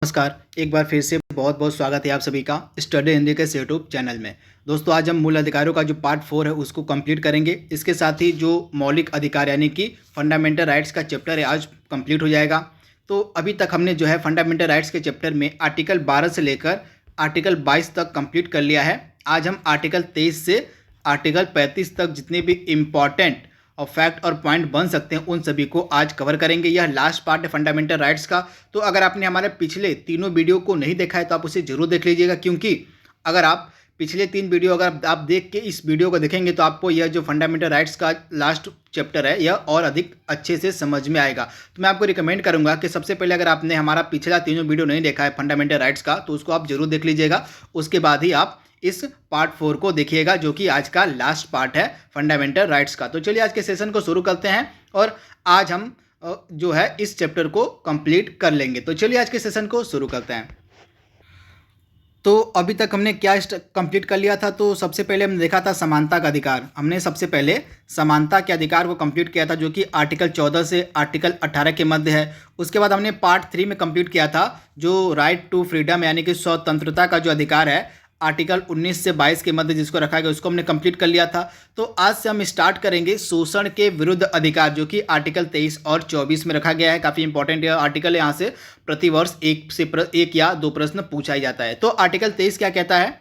नमस्कार। एक बार फिर से बहुत बहुत स्वागत है आप सभी का स्टडी हिंदी के यूट्यूब चैनल में। दोस्तों, आज हम मूल अधिकारों का जो पार्ट 4 है उसको कंप्लीट करेंगे। इसके साथ ही जो मौलिक अधिकार यानी कि फंडामेंटल राइट्स का चैप्टर है आज कंप्लीट हो जाएगा। तो अभी तक हमने जो है फंडामेंटल राइट्स के चैप्टर में आर्टिकल 12 से लेकर आर्टिकल 22 तक कंप्लीट कर लिया है। आज हम आर्टिकल 23 से आर्टिकल 35 तक जितने भी इम्पॉर्टेंट और फैक्ट और पॉइंट बन सकते हैं उन सभी को आज कवर करेंगे। यह लास्ट पार्ट है फंडामेंटल राइट्स का। तो अगर आपने हमारे पिछले तीनों वीडियो को नहीं देखा है तो आप उसे जरूर देख लीजिएगा, क्योंकि अगर आप पिछले 3 वीडियो अगर आप देख के इस वीडियो को देखेंगे तो आपको यह जो फंडामेंटल राइट्स का लास्ट चैप्टर है यह और अधिक अच्छे से समझ में आएगा। तो मैं आपको रिकमेंड करूंगा कि सबसे पहले अगर आपने हमारा पिछला तीनों वीडियो नहीं देखा है फंडामेंटल राइट्स का तो उसको आप जरूर देख लीजिएगा। उसके बाद ही आप इस पार्ट 4 को देखिएगा जो कि आज का लास्ट पार्ट है फंडामेंटल राइट्स का। तो चलिए आज के सेशन को शुरू करते हैं और आज हम जो है इस चैप्टर को कंप्लीट कर लेंगे। तो चलिए आज के सेशन को शुरू करते हैं। तो अभी तक हमने क्या कंप्लीट कर लिया था। तो सबसे पहले हमने देखा था समानता का अधिकार। हमने सबसे पहले समानता के अधिकार को कंप्लीट किया था जो कि आर्टिकल 14 से आर्टिकल 18 के मध्य है। उसके बाद हमने पार्ट 3 में कंप्लीट किया था जो राइट टू फ्रीडम यानी कि स्वतंत्रता का जो अधिकार है आर्टिकल 19 से 22 के मध्य जिसको रखा गया उसको हमने कंप्लीट कर लिया था। तो आज से हम स्टार्ट करेंगे शोषण के विरुद्ध अधिकार जो कि आर्टिकल 23 और 24 में रखा गया है। काफ़ी इंपॉर्टेंट आर्टिकल है। यहाँ से प्रतिवर्ष एक या दो प्रश्न पूछा ही जाता है। तो आर्टिकल 23 क्या कहता है?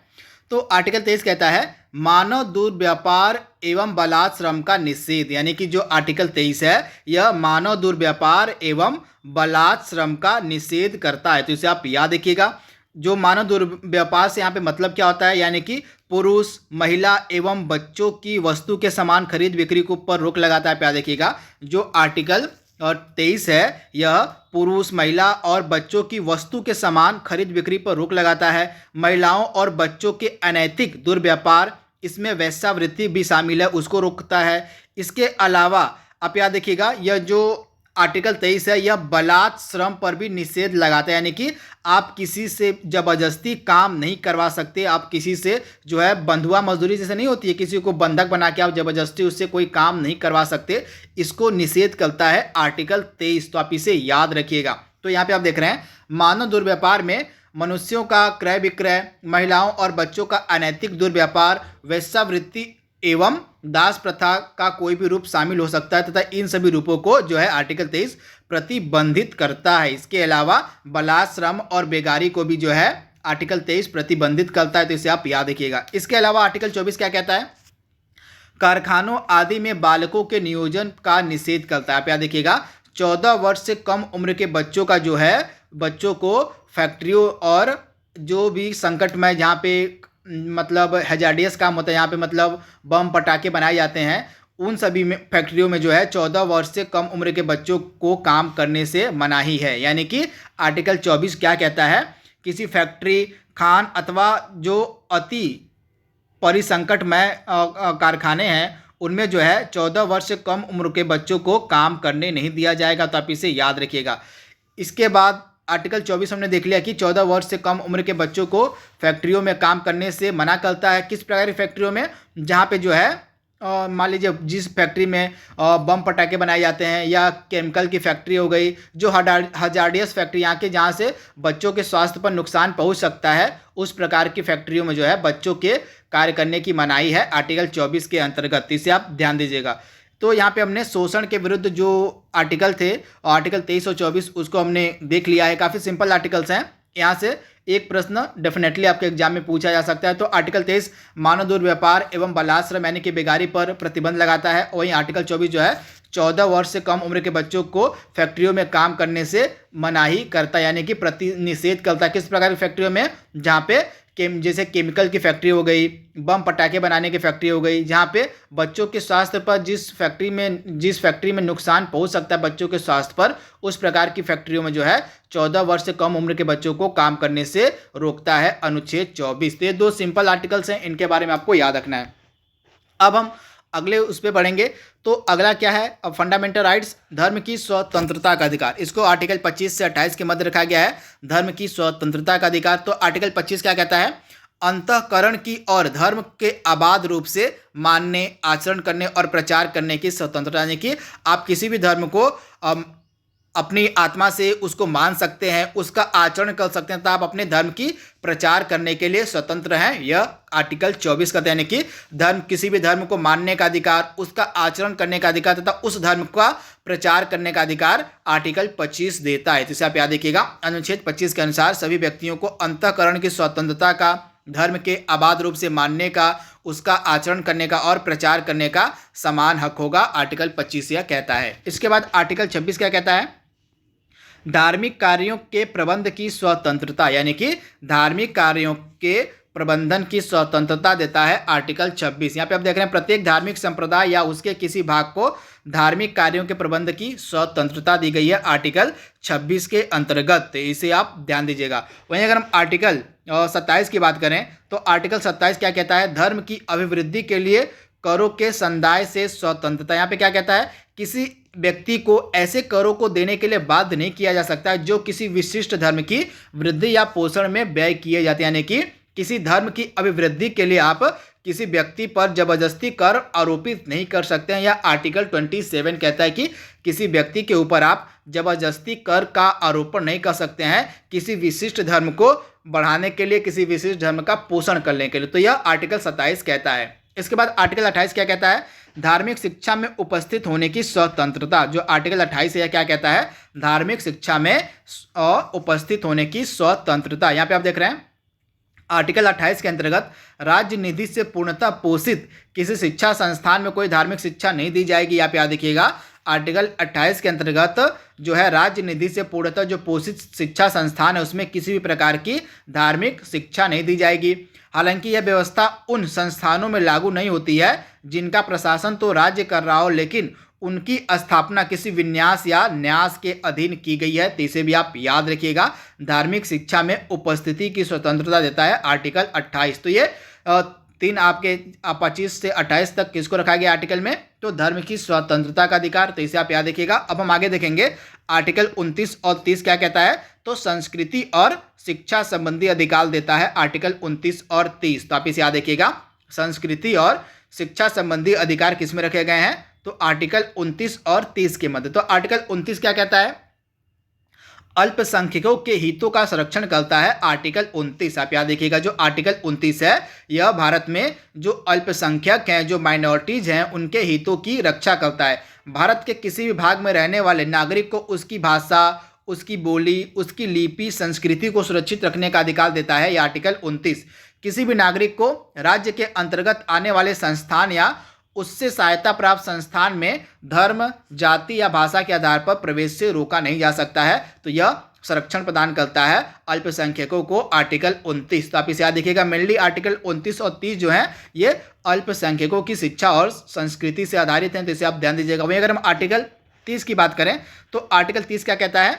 तो आर्टिकल 23 कहता है मानव दुर्व्यापार एवं बलात् श्रम का निषेध। यानी कि जो आर्टिकल 23 है यह मानव दुर्व्यापार एवं बलात् श्रम का निषेध करता है। तो इसे आप याद रखिएगा। जो मानव दुर्व्यापार से यहाँ पे मतलब क्या होता है, यानी कि पुरुष, महिला एवं बच्चों की वस्तु के समान खरीद बिक्री के ऊपर रोक लगाता है। प्यार देखिएगा, जो आर्टिकल 23 है यह पुरुष, महिला और बच्चों की वस्तु के समान खरीद बिक्री पर रोक लगाता है। महिलाओं और बच्चों के अनैतिक दुर्व्यापार, इसमें वेश्यावृत्ति भी शामिल है, उसको रोकता है। इसके अलावा आप याद देखिएगा यह जो आर्टिकल 23 है यह बलात् श्रम पर भी निषेध लगाता है। यानी कि आप किसी से जबरदस्ती काम नहीं करवा सकते। आप किसी से जो है बंधुआ मजदूरी जैसे नहीं होती है, किसी को बंधक बना के आप जबरदस्ती उससे कोई काम नहीं करवा सकते। इसको निषेध करता है आर्टिकल 23। तो आप इसे याद रखिएगा। तो यहाँ पे आप देख रहे हैं मानव दुर्व्यापार में मनुष्यों का क्रय विक्रय, महिलाओं और बच्चों का अनैतिक दुर्व्यापार, वेश्यावृत्ति एवं दास प्रथा का कोई भी रूप शामिल हो सकता है तथा इन सभी रूपों को जो है आर्टिकल 23 प्रतिबंधित करता है। इसके अलावा बलात् श्रम और बेगारी को भी जो है आर्टिकल 23 प्रतिबंधित करता है। तो इसे आप याद रखिएगा। इसके अलावा आर्टिकल 24 क्या कहता है? कारखानों आदि में बालकों के नियोजन का निषेध करता है। आप याद रखिएगा 14 वर्ष से कम उम्र के बच्चों का जो है बच्चों को फैक्ट्रियों और जो भी संकटमय जहाँ पे मतलब हैजार्डियस काम होता है, यहाँ पे मतलब बम पटाखे बनाए जाते हैं, उन सभी में फैक्ट्रियों में जो है 14 वर्ष से कम उम्र के बच्चों को काम करने से मनाही है। यानी कि आर्टिकल 24 क्या कहता है? किसी फैक्ट्री, खान अथवा जो अति परिसंकटमय कारखाने हैं उनमें जो है 14 वर्ष से कम उम्र के बच्चों को काम करने नहीं दिया जाएगा। तो आप इसे याद रखिएगा। इसके बाद आर्टिकल 24 हमने देख लिया कि 14 वर्ष से कम उम्र के बच्चों को फैक्ट्रियों में काम करने से मना करता है। किस प्रकार की फैक्ट्रियों में? जहाँ पे जो है मान लीजिए जिस फैक्ट्री में बम पटाखे बनाए जाते हैं या केमिकल की फैक्ट्री हो गई, जो हजार्डियस फैक्ट्री यहाँ के जहाँ से बच्चों के स्वास्थ्य पर नुकसान पहुँच सकता है, उस प्रकार की फैक्ट्रियों में जो है बच्चों के कार्य करने की मनाही है आर्टिकल 24 के अंतर्गत। इसे आप ध्यान दीजिएगा। तो यहाँ पे हमने शोषण के विरुद्ध जो आर्टिकल थे आर्टिकल 23 और 24 उसको हमने देख लिया है। काफ़ी सिंपल आर्टिकल्स हैं। यहाँ से एक प्रश्न डेफिनेटली आपके एग्जाम में पूछा जा सकता है। तो आर्टिकल 23 मानव दुर्व्यापार एवं बलात् श्रम यानी कि बेगारी पर प्रतिबंध लगाता है। वहीं आर्टिकल 24 जो है 14 वर्ष से कम उम्र के बच्चों को फैक्ट्रियों में काम करने से मनाही करता है, यानी कि निषेध करता है। किस प्रकार की फैक्ट्रियों में? जहाँ पे जैसे केमिकल की फैक्ट्री हो गई, बम पटाखे बनाने की फैक्ट्री हो गई, जहाँ पे बच्चों के स्वास्थ्य पर जिस फैक्ट्री में नुकसान पहुँच सकता है बच्चों के स्वास्थ्य पर, उस प्रकार की फैक्ट्रियों में जो है 14 वर्ष से कम उम्र के बच्चों को काम करने से रोकता है अनुच्छेद 24। तो ये 2 सिंपल आर्टिकल्स हैं, इनके बारे में आपको याद रखना है। अब हम अगले उस पर पढ़ेंगे। तो अगला क्या है? अब फंडामेंटल राइट्स, धर्म की स्वतंत्रता का अधिकार। इसको आर्टिकल 25 से 28 के मध्य रखा गया है, धर्म की स्वतंत्रता का अधिकार। तो आर्टिकल 25 क्या कहता है? अंतःकरण की और धर्म के अबाध रूप से मानने, आचरण करने और प्रचार करने की स्वतंत्रता। यानी कि आप किसी भी धर्म को अपनी आत्मा से उसको मान सकते हैं, उसका आचरण कर सकते हैं, तो आप अपने धर्म की प्रचार करने के लिए स्वतंत्र हैं। यह आर्टिकल 24 कहते हैं, यानी कि धर्म, किसी भी धर्म को मानने का अधिकार, उसका आचरण करने का अधिकार तथा उस धर्म का प्रचार करने का अधिकार आर्टिकल 25 देता है। तो इसे आप याद रखिएगा। अनुच्छेद 25 के अनुसार सभी व्यक्तियों को अंतःकरण की स्वतंत्रता का, धर्म के अबाध रूप से मानने का, उसका आचरण करने का और प्रचार करने का समान हक होगा। आर्टिकल 25 यह कहता है। इसके बाद आर्टिकल 26 क्या कहता है? धार्मिक कार्यों के प्रबंध की स्वतंत्रता, यानी कि धार्मिक कार्यों के प्रबंधन की स्वतंत्रता देता है आर्टिकल 26। यहाँ पे आप देख रहे हैं प्रत्येक धार्मिक संप्रदाय या उसके किसी भाग को धार्मिक कार्यों के प्रबंध की स्वतंत्रता दी गई है आर्टिकल 26 के अंतर्गत। इसे आप ध्यान दीजिएगा। वहीं अगर हम आर्टिकल 27 की बात करें तो आर्टिकल 27 क्या कहता है? धर्म की अभिवृद्धि के लिए करों के संदाय से स्वतंत्रता। यहाँ पे क्या कहता है? किसी व्यक्ति को ऐसे करों को देने के लिए बाध्य नहीं किया जा सकता है जो किसी विशिष्ट धर्म की वृद्धि या पोषण में व्यय किए जाते हैं। यानी कि किसी धर्म की अभिवृद्धि के लिए आप किसी व्यक्ति पर जबरदस्ती कर आरोपित नहीं कर सकते हैं। या आर्टिकल 27 कहता है कि किसी व्यक्ति के ऊपर आप जबरदस्ती कर का आरोपण नहीं कर सकते हैं किसी विशिष्ट धर्म को बढ़ाने के लिए, किसी विशिष्ट धर्म का पोषण करने के लिए। तो यह आर्टिकल 27 कहता है। इसके बाद आर्टिकल 28 क्या कहता है? धार्मिक शिक्षा में उपस्थित होने की स्वतंत्रता। जो आर्टिकल 28 है क्या कहता है? धार्मिक शिक्षा में उपस्थित होने की स्वतंत्रता। यहाँ पे आप देख रहे हैं आर्टिकल 28 के अंतर्गत राज्य निधि से पूर्णतः पोषित किसी शिक्षा संस्थान में कोई धार्मिक शिक्षा नहीं दी जाएगी। यहाँ पे याद देखिएगा आर्टिकल 28 के अंतर्गत जो है राज्य निधि से पूर्णतः जो पोषित शिक्षा संस्थान है उसमें किसी भी प्रकार की धार्मिक शिक्षा नहीं दी जाएगी। हालांकि यह व्यवस्था उन संस्थानों में लागू नहीं होती है जिनका प्रशासन तो राज्य कर रहा हो, लेकिन उनकी स्थापना किसी विन्यास या न्यास के अधीन की गई है। तो इसे भी आप याद रखिएगा। धार्मिक शिक्षा में उपस्थिति की स्वतंत्रता देता है आर्टिकल 28। तो ये तीन आपके 25 से 28 तक किसको रखा गया आर्टिकल में? तो धर्म की स्वतंत्रता का अधिकार। तो इसे आप याद रखिएगा। अब हम आगे देखेंगे आर्टिकल 29 और 30 क्या कहता है? तो संस्कृति और शिक्षा संबंधी अधिकार देता है आर्टिकल 29 और 30। तो आप इसे याद रखिएगा। संस्कृति और शिक्षा संबंधी अधिकार किसमें रखे गए हैं? तो आर्टिकल 29 और 30 के मध्य। तो आर्टिकल 29 क्या कहता है? अल्पसंख्यकों के हितों का संरक्षण करता है आर्टिकल 29। आप याद देखिएगा जो आर्टिकल 29 है यह भारत में जो अल्पसंख्यक हैं, जो माइनॉरिटीज हैं, उनके हितों की रक्षा करता है। भारत के किसी भी भाग में रहने वाले नागरिक को उसकी भाषा, उसकी बोली, उसकी लिपि, संस्कृति को सुरक्षित रखने का अधिकार देता है यह आर्टिकल 29। किसी भी नागरिक को राज्य के अंतर्गत आने वाले संस्थान या उससे सहायता प्राप्त संस्थान में धर्म, जाति या भाषा के आधार पर प्रवेश से रोका नहीं जा सकता है। तो यह संरक्षण प्रदान करता है अल्पसंख्यकों को आर्टिकल 29। तो आप इसे याद रखिएगा। मेनली आर्टिकल 29 और 30 जो है ये अल्पसंख्यकों की शिक्षा और संस्कृति से आधारित हैं। तो इसे आप ध्यान दीजिएगा। वहीं अगर हम आर्टिकल 30 की बात करें तो आर्टिकल 30 क्या कहता है?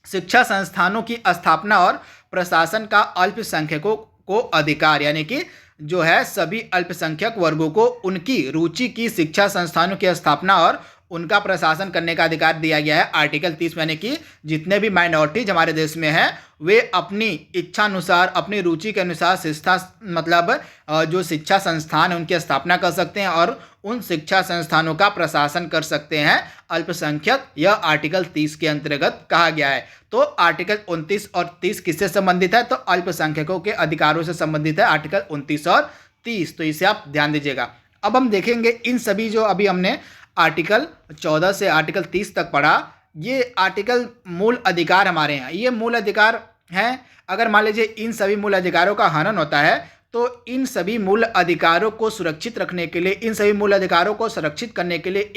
शिक्षा संस्थानों की स्थापना और प्रशासन का अल्पसंख्यकों को अधिकार। यानी कि जो है सभी अल्पसंख्यक वर्गों को उनकी रुचि की शिक्षा संस्थानों की स्थापना और उनका प्रशासन करने का अधिकार दिया गया है आर्टिकल 30। यानी कि जितने भी माइनॉरिटीज हमारे देश में हैं वे अपनी इच्छा अनुसार, अपनी रुचि के अनुसार शिक्षा जो शिक्षा संस्थान है उनकी स्थापना कर सकते हैं और उन शिक्षा संस्थानों का प्रशासन कर सकते हैं अल्पसंख्यक। यह आर्टिकल 30 के अंतर्गत कहा गया है। तो आर्टिकल 29 और 30 किससे संबंधित है? तो अल्पसंख्यकों के अधिकारों से संबंधित है आर्टिकल 29 और 30। तो इसे आप ध्यान दीजिएगा। अब हम देखेंगे इन सभी जो अभी हमने आर्टिकल 14 से आर्टिकल 30 तक पढ़ा, ये आर्टिकल मूल अधिकार हमारे यहाँ, ये मूल अधिकार हैं। अगर मान लीजिए इन सभी मूल अधिकारों का हनन होता है तो इन सभी मूल अधिकारों को सुरक्षित रखने के लिए, इन सभी मूल अधिकारों को संरक्षित करने के लिए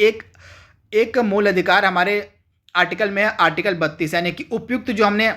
एक मूल अधिकार हमारे आर्टिकल में है आर्टिकल 32। यानी कि उपयुक्त जो हमने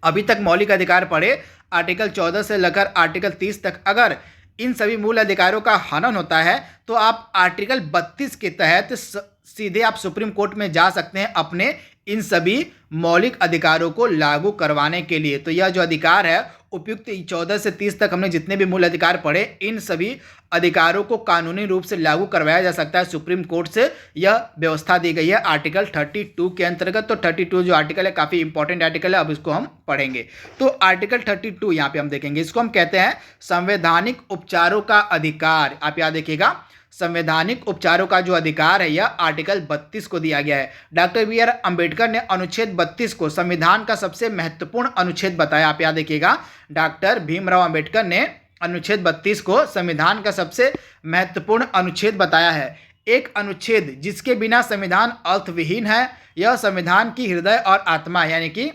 अभी तक मौलिक अधिकार पढ़े आर्टिकल 14 से लेकर आर्टिकल 30 तक, अगर इन सभी मूल अधिकारों का हनन होता है तो आप आर्टिकल 32 के तहत सीधे आप सुप्रीम कोर्ट में जा सकते हैं अपने इन सभी मौलिक अधिकारों को लागू करवाने के लिए। तो यह जो अधिकार है उपयुक्त 14 से 30 तक हमने जितने भी मूल अधिकार पढ़े, इन सभी अधिकारों को कानूनी रूप से लागू करवाया जा सकता है सुप्रीम कोर्ट से। यह व्यवस्था दी गई है आर्टिकल 32 के अंतर्गत। तो 32 जो आर्टिकल है काफ़ी इंपॉर्टेंट आर्टिकल है, अब इसको हम पढ़ेंगे। तो आर्टिकल 32 यहाँ पे हम देखेंगे, इसको हम कहते हैं संवैधानिक उपचारों का अधिकार। आप याद देखिएगा संवैधानिक उपचारों का जो अधिकार है यह आर्टिकल 32 को दिया गया है। डॉक्टर बी आर अम्बेडकर ने अनुच्छेद 32 को संविधान का सबसे महत्वपूर्ण अनुच्छेद बताया। आप याद रखिएगा, डॉक्टर भीमराव अम्बेडकर ने अनुच्छेद 32 को संविधान का सबसे महत्वपूर्ण अनुच्छेद बताया है। एक अनुच्छेद जिसके बिना संविधान अर्थविहीन है, यह संविधान की हृदय और आत्मा, यानी कि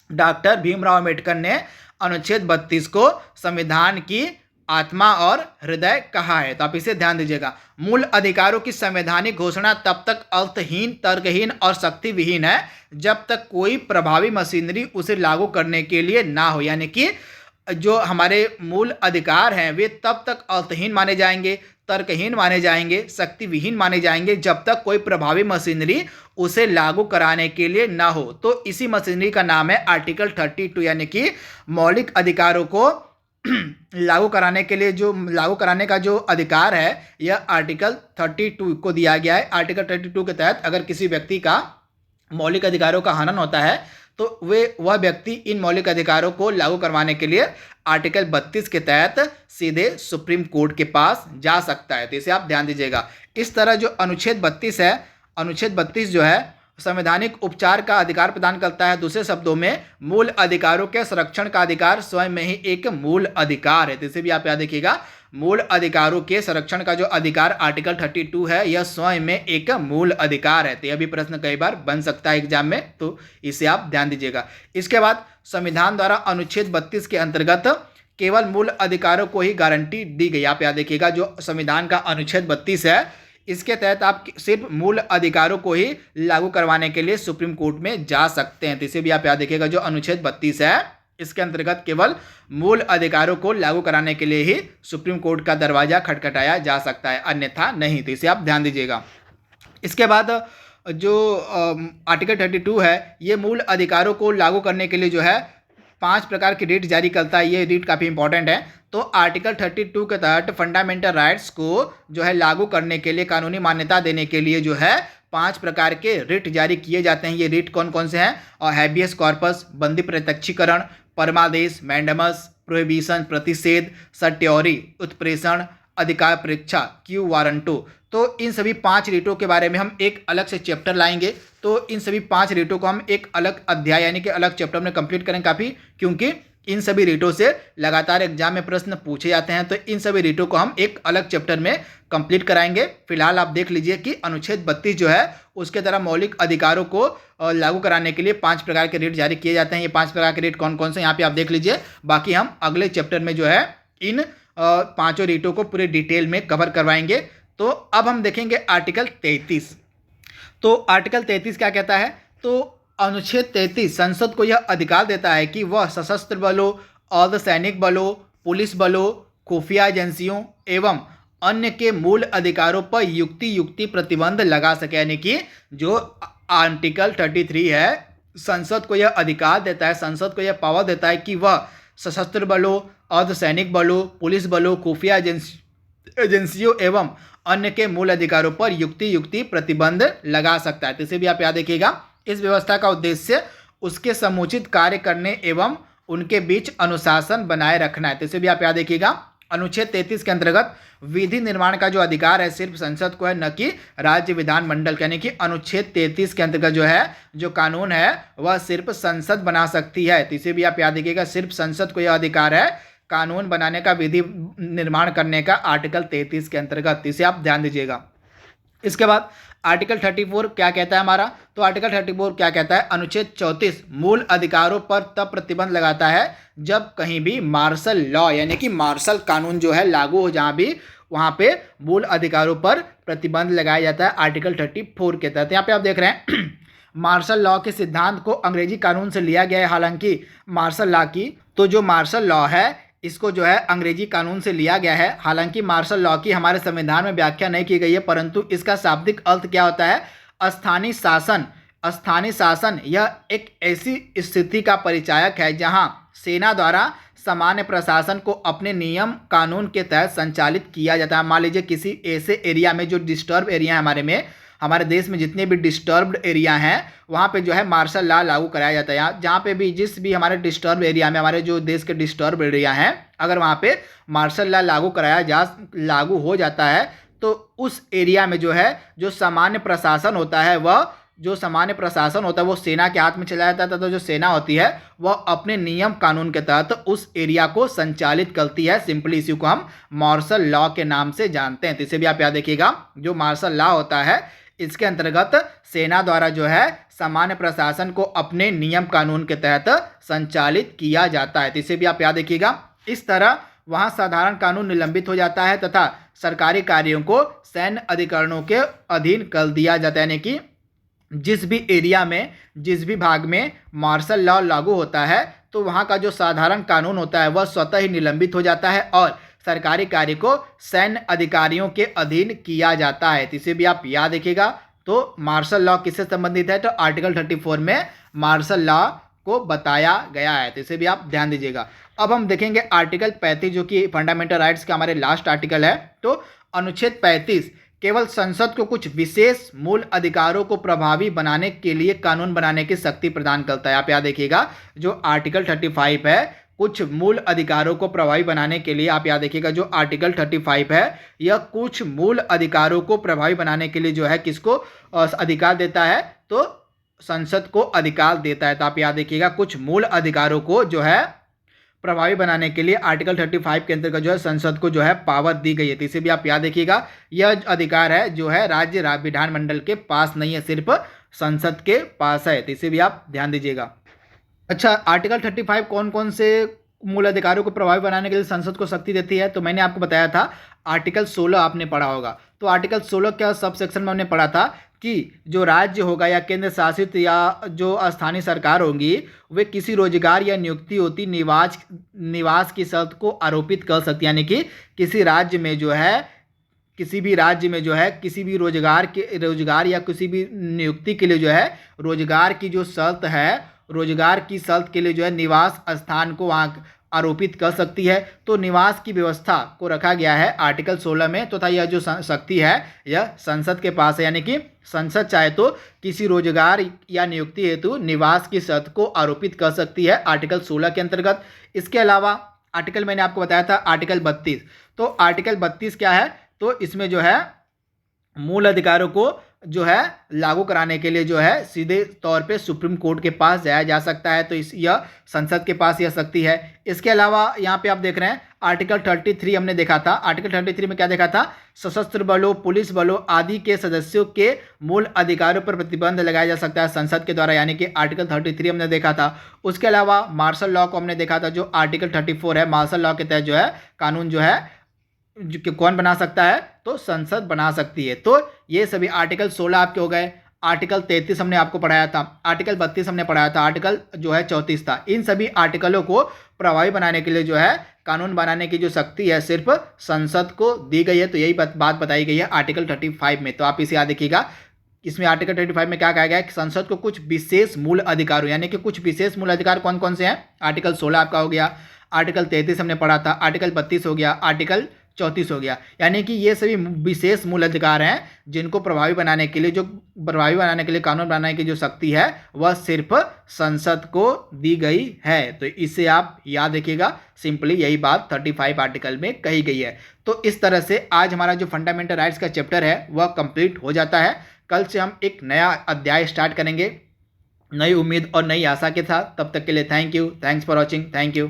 डॉक्टर भीमराव अम्बेडकर ने अनुच्छेद 32 को संविधान की आत्मा और हृदय कहा है। तो आप इसे ध्यान दीजिएगा। मूल अधिकारों की संवैधानिक घोषणा तब तक अर्थहीन, तर्कहीन और शक्ति विहीन है जब तक कोई प्रभावी मशीनरी उसे लागू करने के लिए ना हो, यानी कि जो हमारे मूल अधिकार हैं वे तब तक अर्थहीन माने जाएंगे, तर्कहीन माने जाएंगे, शक्ति विहीन माने जाएंगे जब तक कोई प्रभावी मशीनरी उसे लागू कराने के लिए ना हो। तो इसी मशीनरी का नाम है आर्टिकल 32, यानी कि मौलिक अधिकारों को लागू कराने के लिए जो लागू कराने का जो अधिकार है यह आर्टिकल 32 को दिया गया है। आर्टिकल 32 के तहत अगर किसी व्यक्ति का मौलिक अधिकारों का हनन होता है तो वह व्यक्ति इन मौलिक अधिकारों को लागू करवाने के लिए आर्टिकल 32 के तहत सीधे सुप्रीम कोर्ट के पास जा सकता है। तो इसे आप ध्यान दीजिएगा। इस तरह जो अनुच्छेद 32 है, अनुच्छेद 32 जो है संवैधानिक उपचार का अधिकार प्रदान करता है। दूसरे शब्दों में मूल अधिकारों के संरक्षण का अधिकार स्वयं में ही एक मूल अधिकार है। तो इसे भी आप याद रखिएगा, मूल अधिकारों के संरक्षण का जो अधिकार आर्टिकल 32 है यह स्वयं में एक मूल अधिकार है। तो यह भी प्रश्न कई बार बन सकता है एग्जाम में, तो इसे आप ध्यान दीजिएगा। इसके बाद संविधान द्वारा अनुच्छेद 32 के अंतर्गत केवल मूल अधिकारों को ही गारंटी दी गई। आप याद रखिएगा, जो संविधान का अनुच्छेद 32 है इसके तहत आप सिर्फ मूल अधिकारों को ही लागू करवाने के लिए सुप्रीम कोर्ट में जा सकते हैं। तो इसे भी आप याद रखिएगा, जो अनुच्छेद 32 है इसके अंतर्गत केवल मूल अधिकारों को लागू कराने के लिए ही सुप्रीम कोर्ट का दरवाजा खटखटाया जा सकता है, अन्यथा नहीं। तो इसे आप ध्यान दीजिएगा। इसके बाद जो आर्टिकल 32 है ये मूल अधिकारों को लागू करने के लिए जो है 5 प्रकार की रीट जारी करता है। ये रीट काफ़ी इंपॉर्टेंट है। तो आर्टिकल 32 के तहत फंडामेंटल राइट्स को जो है लागू करने के लिए, कानूनी मान्यता देने के लिए जो है 5 प्रकार के रिट जारी किए जाते हैं। ये रिट कौन कौन से हैं? और हैबियस कॉर्पस, बंदी प्रत्यक्षीकरण, परमादेश, मैंडमस, प्रोहिबिशन, प्रतिषेध, सर्ट्योरी, उत्प्रेषण, अधिकार परीक्षा, क्यू वारंटो। तो इन सभी 5 रीटों के बारे में हम एक अलग से चैप्टर लाएंगे। तो इन सभी 5 रीटों को हम एक अलग अध्याय यानी कि अलग चैप्टर में कंप्लीट करेंगे काफ़ी, क्योंकि इन सभी रीटों से लगातार एग्जाम में प्रश्न पूछे जाते हैं। तो इन सभी रीटों को हम एक अलग चैप्टर में कंप्लीट कराएंगे। फिलहाल आप देख लीजिए कि अनुच्छेद 32 जो है उसके द्वारा मौलिक अधिकारों को लागू कराने के लिए 5 प्रकार के रीट जारी किए जाते हैं। ये 5 प्रकार के रीट कौन कौन से यहाँ पे आप देख लीजिए। बाकी हम अगले चैप्टर में जो है इन 5 रीटों को पूरे डिटेल में कवर करवाएंगे। तो अब हम देखेंगे आर्टिकल 33। तो आर्टिकल 33 क्या कहता है? तो अनुच्छेद 33 संसद को यह अधिकार देता है कि वह सशस्त्र बलों, अर्धसैनिक बलों, पुलिस बलों, खुफिया एजेंसियों एवं अन्य के मूल अधिकारों पर युक्ति प्रतिबंध लगा सके। यानी कि जो आर्टिकल 33 है संसद को यह अधिकार देता है, संसद को यह पावर देता है कि वह सशस्त्र बलों, अर्धसैनिक बलों, पुलिस बलों, खुफिया एजेंसियों एवं अन्य के मूल अधिकारों पर युक्ति प्रतिबंध लगा सकता है। तो इसे भी आप याद रखिएगा। इस व्यवस्था का उद्देश्य उसके समुचित कार्य करने एवं उनके बीच अनुशासन बनाए रखना है। तो इसे भी आप याद रखिएगा। अनुच्छेद 33 के अंतर्गत विधि निर्माण का जो अधिकार है सिर्फ संसद को है, न कि राज्य विधानमंडल। यानी कि अनुच्छेद 33 के अंतर्गत जो है जो कानून है वह सिर्फ संसद बना सकती है। तो इसे भी आप याद रखिएगा, सिर्फ संसद को यह अधिकार है कानून बनाने का, विधि निर्माण करने का, आर्टिकल 33 के अंतर्गत। इसे आप ध्यान दीजिएगा। इसके बाद आर्टिकल 34 क्या कहता है हमारा? तो आर्टिकल 34 क्या कहता है? अनुच्छेद 34 मूल अधिकारों पर तब प्रतिबंध लगाता है जब कहीं भी मार्शल लॉ यानी कि मार्शल कानून जो है लागू हो, जहाँ भी वहाँ पे मूल अधिकारों पर प्रतिबंध लगाया जाता है आर्टिकल 34 के तहत। यहाँ पे आप देख रहे हैं मार्शल लॉ के सिद्धांत को अंग्रेजी कानून से लिया गया है। हालांकि मार्शल लॉ की तो जो मार्शल लॉ है इसको जो है अंग्रेजी कानून से लिया गया है। हालांकि मार्शल लॉ की हमारे संविधान में व्याख्या नहीं की गई है, परंतु इसका शाब्दिक अर्थ क्या होता है? स्थानीय शासन। स्थानीय शासन यह एक ऐसी स्थिति का परिचायक है जहां सेना द्वारा सामान्य प्रशासन को अपने नियम कानून के तहत संचालित किया जाता है। मान लीजिए किसी ऐसे एरिया में जो डिस्टर्ब एरिया है हमारे देश में जितने भी डिस्टर्ब्ड एरिया हैं वहाँ पे जो है मार्शल लॉ लागू कराया जाता है। जहाँ पे भी जिस भी हमारे डिस्टर्ब एरिया में, हमारे जो देश के डिस्टर्ब एरिया हैं, अगर वहाँ पे मार्शल लॉ लागू हो जाता है तो उस एरिया में जो है जो सामान्य प्रशासन होता है वह वो सेना के हाथ में चला जाता है, तो जो सेना होती है वह अपने नियम कानून के तहत उस एरिया को संचालित करती है। सिंपली इसी को हम मार्शल लॉ के नाम से जानते हैं। तो इसे भी आप याद रखिएगा, जो मार्शल लॉ होता है इसके अंतर्गत सेना द्वारा जो है सामान्य प्रशासन को अपने नियम कानून के तहत संचालित किया जाता है। तो इसे भी आप याद रखिएगा। इस तरह वहाँ साधारण कानून निलंबित हो जाता है तथा सरकारी कार्यों को सैन्य अधिकरणों के अधीन कर दिया जाता है, यानी कि जिस भी एरिया में, जिस भी भाग में मार्शल लॉ लागू होता है तो वहाँ का जो साधारण कानून होता है वह स्वतः ही निलंबित हो जाता है और सरकारी कार्य को सैन्य अधिकारियों के अधीन किया जाता है। तो इसे भी आप याद रखिएगा। तो मार्शल लॉ किससे संबंधित है, तो आर्टिकल 34 में मार्शल लॉ को बताया गया है। तो इसे भी आप ध्यान दीजिएगा। अब हम देखेंगे आर्टिकल 35 जो कि फंडामेंटल राइट्स का हमारे लास्ट आर्टिकल है। तो अनुच्छेद 35 केवल संसद को कुछ विशेष मूल अधिकारों को प्रभावी बनाने के लिए कानून बनाने की शक्ति प्रदान करता है। आप याद देखिएगा, जो आर्टिकल 35 है कुछ मूल अधिकारों को प्रभावी बनाने के लिए, आप याद देखिएगा जो आर्टिकल 35 है यह कुछ मूल अधिकारों को प्रभावी बनाने के लिए जो है किसको अधिकार देता है, तो संसद को अधिकार देता है। तो आप याद देखिएगा कुछ मूल अधिकारों को जो है प्रभावी बनाने के लिए आर्टिकल 35 के अंतर्गत जो है संसद को जो है पावर दी गई है। तो इसे भी आप याद रखिएगा, यह अधिकार है जो है राज्य विधानमंडल के पास नहीं है, सिर्फ संसद के पास है। तो इसे भी आप ध्यान दीजिएगा। अच्छा, आर्टिकल 35 कौन कौन से मूल अधिकारों को प्रभावी बनाने के लिए संसद को शक्ति देती है, तो मैंने आपको बताया था आर्टिकल 16 आपने पढ़ा होगा। तो आर्टिकल 16 क्या सब सेक्शन में हमने पढ़ा था कि जो राज्य होगा या केंद्र शासित या जो स्थानीय सरकार होंगी वे किसी रोजगार या नियुक्ति होती निवास की शर्त को आरोपित कर सकती है, यानी कि किसी राज्य में जो है किसी भी राज्य में जो है किसी भी रोजगार या किसी भी नियुक्ति के लिए जो है रोजगार की जो शर्त है, रोजगार की शर्त के लिए जो है निवास स्थान को वहाँ आरोपित कर सकती है। तो निवास की व्यवस्था को रखा गया है आर्टिकल 16 में, तथा यह जो शक्ति है यह संसद के पास है, यानी कि संसद चाहे तो किसी रोजगार या नियुक्ति हेतु निवास की शर्त को आरोपित कर सकती है आर्टिकल 16 के अंतर्गत। इसके अलावा आर्टिकल मैंने आपको बताया था आर्टिकल 32। तो आर्टिकल 32 क्या है, तो इसमें जो है मूल अधिकारों को जो है लागू कराने के लिए जो है सीधे तौर पे सुप्रीम कोर्ट के पास जाया जा सकता है। तो यह संसद के पास यह शक्ति है। इसके अलावा यहाँ पे आप देख रहे हैं आर्टिकल 33 हमने देखा था। आर्टिकल 33 में क्या देखा था, सशस्त्र बलों, पुलिस बलों आदि के सदस्यों के मूल अधिकारों पर प्रतिबंध लगाया जा सकता है संसद के द्वारा, यानी कि आर्टिकल 33 हमने देखा था। उसके अलावा मार्शल लॉ को हमने देखा था, जो आर्टिकल 34 है। मार्शल लॉ के तहत जो है कानून जो है कौन बना सकता है, तो संसद बना सकती है। तो ये सभी आर्टिकल 16 आपके हो गए। आर्टिकल 33 हमने आपको पढ़ाया था, आर्टिकल 32 हमने पढ़ाया था, आर्टिकल जो है 34 था। इन सभी आर्टिकलों को प्रभावी बनाने के लिए जो है कानून बनाने की जो शक्ति है सिर्फ संसद को दी गई है। तो यही बात बताई गई है आर्टिकल 35 में। तो आप इसे याद रखिएगा। इसमें आर्टिकल 35 में क्या कहा गया है कि संसद को कुछ विशेष मूल अधिकारों, यानी कि कुछ विशेष मूल अधिकार कौन कौन से हैं, आर्टिकल 16 आपका हो गया, आर्टिकल 33 हमने पढ़ा था, आर्टिकल 32 हो गया, आर्टिकल 34 हो गया। यानी कि ये सभी विशेष मूल अधिकार हैं जिनको प्रभावी बनाने के लिए कानून बनाने की जो शक्ति है वह सिर्फ संसद को दी गई है। तो इसे आप याद रखिएगा। सिंपली यही बात 35 आर्टिकल में कही गई है। तो इस तरह से आज हमारा जो फंडामेंटल राइट्स का चैप्टर है वह कंप्लीट हो जाता है। कल से हम एक नया अध्याय स्टार्ट करेंगे नई उम्मीद और नई आशा के साथ। तब तक के लिए thank you, thanks for watching, thank you.